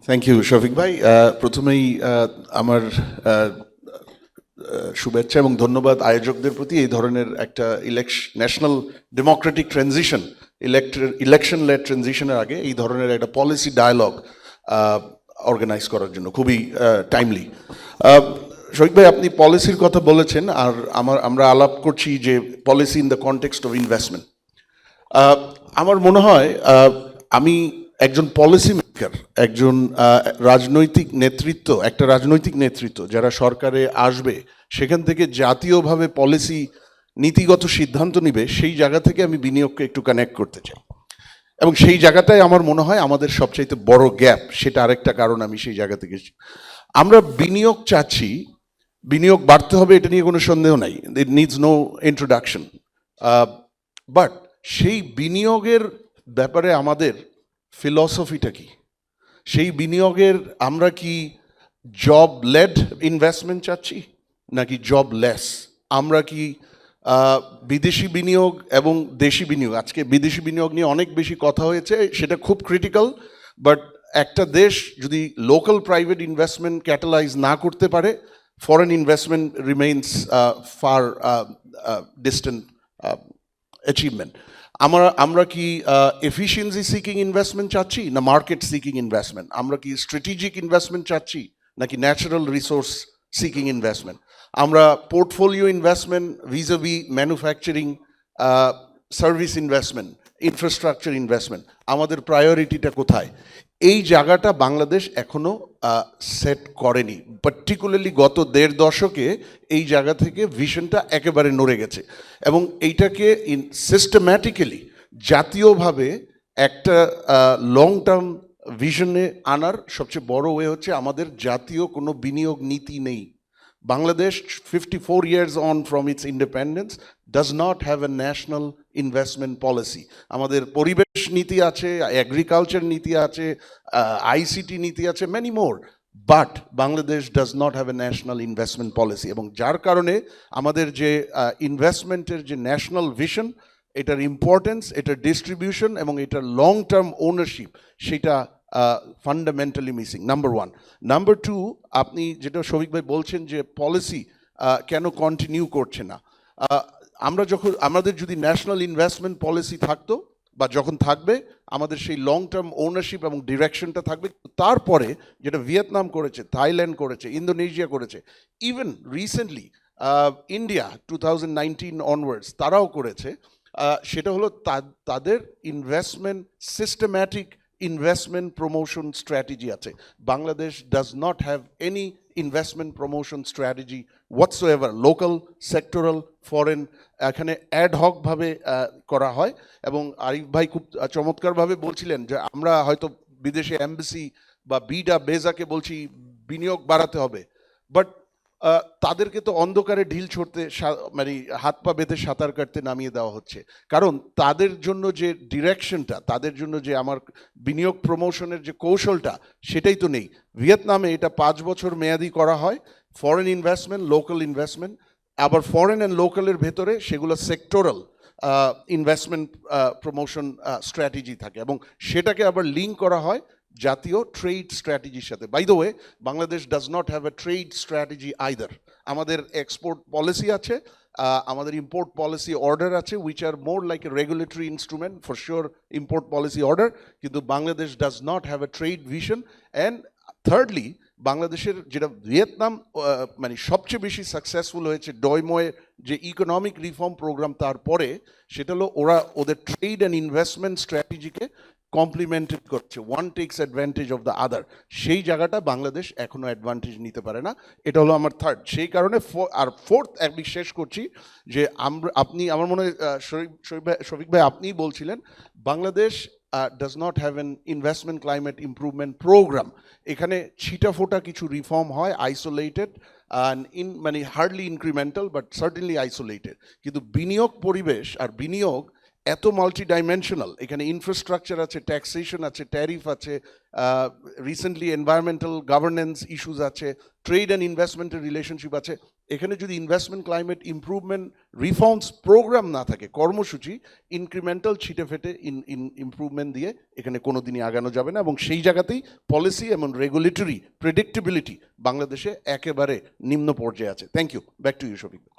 Thank you Shafiq ভাই। প্রথমেই আমার শুভেচ্ছা এবং ধন্যবাদ আয়োজকদের প্রতি এই ধরনের একটা national democratic transition election led ট্রানজিশনের আগে এই ধরনের একটা পলিসি ডায়ালগ অর্গানাইজ করার জন্য খুবই টাইমলি। শফিক ভাই, আপনি পলিসির কথা বলেছেন, আর আমরা আলাপ করছি যে policy in the context of investment. আমার মনে হয় আমি একজন পলিসি মেকার, একজন একটা রাজনৈতিক নেতৃত্ব যারা সরকারে আসবে, সেখান থেকে জাতীয়ভাবে পলিসি নীতিগত সিদ্ধান্ত নিবে, সেই জায়গা থেকে আমি বিনিয়োগকে একটু কানেক্ট করতে চাই। এবং সেই জায়গাটাই আমার মনে হয় আমাদের সবচাইতে বড় গ্যাপ, সেটা আরেকটা কারণ আমি সেই জায়গা থেকে আমরা বিনিয়োগ চাচ্ছি, বিনিয়োগ বাড়তে হবে, এটা নিয়ে কোনো সন্দেহ নাই, it needs no introduction. But সেই বিনিয়োগের ব্যাপারে আমাদের ফিলসফিটা কি? সেই বিনিয়োগের আমরা কি জব লেড ইনভেস্টমেন্ট চাচ্ছি নাকি জব লেস? আমরা কি বিদেশি বিনিয়োগ এবং দেশি বিনিয়োগ, আজকে বিদেশি বিনিয়োগ নিয়ে অনেক বেশি কথা হয়েছে, সেটা খুব ক্রিটিক্যাল, বাট একটা দেশ যদি লোকাল প্রাইভেট ইনভেস্টমেন্ট ক্যাটালাইজ না করতে পারে, foreign investment remains far distant achievement. আমরা কি এফিসিয়েন্সি সিকিং ইনভেস্টমেন্ট চাচ্ছি না মার্কেট সিকিং ইনভেস্টমেন্ট? আমরা কি স্ট্র্যাটেজিক ইনভেস্টমেন্ট চাচ্ছি নাকি ন্যাচারাল রিসোর্স সিকিং ইনভেস্টমেন্ট? আমরা portfolio investment vis a vis manufacturing, service investment, infrastructure investment, আমাদের প্রায়োরিটিটা কোথায়? এই জায়গাটা বাংলাদেশ এখনো সেট করেনি। পার্টিকুলারলি গত ১.৫ দশকে এই জায়গা থেকে ভিশনটা একেবারে নড়ে গেছে, এবং এইটাকে সিস্টেম্যাটিক্যালি জাতীয়ভাবে একটা লং টার্ম ভিশনে আনার সবচেয়ে বড় ওয়ে হচ্ছে আমাদের জাতীয় কোনো বিনিয়োগ নীতি নেই। Bangladesh, 54 years on from its independence, does not have a national investment policy. আমাদের পরিবেশ নীতি আছে, এগ্রিকালচার নীতি আছে, আইসিটি নীতি আছে, many more. But Bangladesh does not have a national investment policy. এবং যার কারণে আমাদের যে ইনভেস্টমেন্টের যে ন্যাশনাল ভিশন, এটার ইম্পর্টেন্স, এটার ডিস্ট্রিবিউশন এবং এটার লং টার্ম ওনারশিপ, সেটা fundamentally missing, number one. Number two, আপনি যেটা শফিক ভাই বলছেন যে পলিসি কেন কন্টিনিউ করছে না, আমাদের যদি ন্যাশনাল ইনভেস্টমেন্ট পলিসি থাকতো বা যখন থাকবে, আমাদের সেই লং টার্ম ওনারশিপ এবং ডিরেকশনটা থাকবে। তারপরে যেটা ভিয়েতনাম করেছে, থাইল্যান্ড করেছে, ইন্দোনেশিয়া করেছে, ইভেন রিসেন্টলি ইন্ডিয়া 2019 অনওয়ার্ডস তারাও করেছে, সেটা হলো তাদের investment systematic investment promotion strategy আছে। Bangladesh does not have any investment promotion strategy whatsoever, local, sectoral, foreign, এখানে অ্যাড হক ভাবে করা হয়। এবং আরিফ ভাই খুব চমৎকারভাবে বলছিলেন যে আমরা হয়তো বিদেশে এমবাসি বা বিডা বেজাকে বলছি বিনিয়োগ বাড়াতে হবে, বাট তাদেরকে তো অন্ধকারে ঢিল ছড়তে, মানে হাত পা বেঁধে সাঁতার কাটতে নামিয়ে দেওয়া হচ্ছে। কারণ তাদের জন্য যে ডিরেকশনটা, তাদের জন্য যে আমার বিনিয়োগ প্রমোশনের যে কৌশলটা, সেটাই তো নেই। ভিয়েতনামে এটা 5 বছর মেয়াদি করা হয়, ফরেন ইনভেস্টমেন্ট, লোকাল ইনভেস্টমেন্ট, আবার ফরেন অ্যান্ড লোকালের ভেতরে সেগুলো সেক্টরাল ইনভেস্টমেন্ট প্রমোশন স্ট্র্যাটেজি থাকে, এবং সেটাকে আবার লিঙ্ক করা হয় জাতীয় ট্রেড স্ট্র্যাটেজির সাথে। By the way, Bangladesh does not have a trade strategy either. আমাদের এক্সপোর্ট পলিসি আছে, আমাদের ইম্পোর্ট পলিসি অর্ডার আছে, which are more like a regulatory instrument, for sure import policy order, কিন্তু Bangladesh does not have a trade vision. And thirdly, বাংলাদেশের যেটা Vietnam মানে সবচেয়ে বেশি সাকসেসফুল হয়েছে ডয়ময়ের যে ইকোনমিক রিফর্ম প্রোগ্রাম, তারপরে সেটা হলো ওদের ট্রেড অ্যান্ড ইনভেস্টমেন্ট স্ট্র্যাটেজিকে কমপ্লিমেন্টেড করছে, one takes advantage of the other. সেই জায়গাটা বাংলাদেশ এখনো অ্যাডভান্টেজ নিতে পারে না, এটা হলো আমার থার্ড। সেই কারণে আর ফোর্থ আমি শেষ করছি যে আপনি, আমার মনে হয় শফিক ভাই আপনিই বলছিলেন, Bangladesh does not have an investment climate improvement program. এখানে ছিটাফোটা কিছু রিফর্ম হয়, আইসোলেটেড, মানে hardly incremental, but certainly isolated. কিন্তু বিনিয়োগ পরিবেশ আর বিনিয়োগ এত মাল্টি ডাইমেনশনাল, এখানে ইনফ্রাস্ট্রাকচার আছে, ট্যাক্সেশন আছে, ট্যারিফ আছে, রিসেন্টলি এনভায়রনমেন্টাল গভর্নেন্স ইস্যুস আছে, ট্রেড অ্যান্ড ইনভেস্টমেন্টের রিলেশনশিপ আছে, এখানে যদি investment climate improvement reforms programme না থাকে, কর্মসূচি, ইনক্রিমেন্টাল ছিটে ফেটে ইমপ্রুভমেন্ট দিয়ে এখানে কোনোদিনই আগানো যাবে না, এবং সেই জায়গাতেই পলিসি এবং রেগুলেটরি প্রেডিক্টেবিলিটি বাংলাদেশে একেবারে নিম্ন পর্যায়ে আছে। Thank you. Back to you, Shafiq.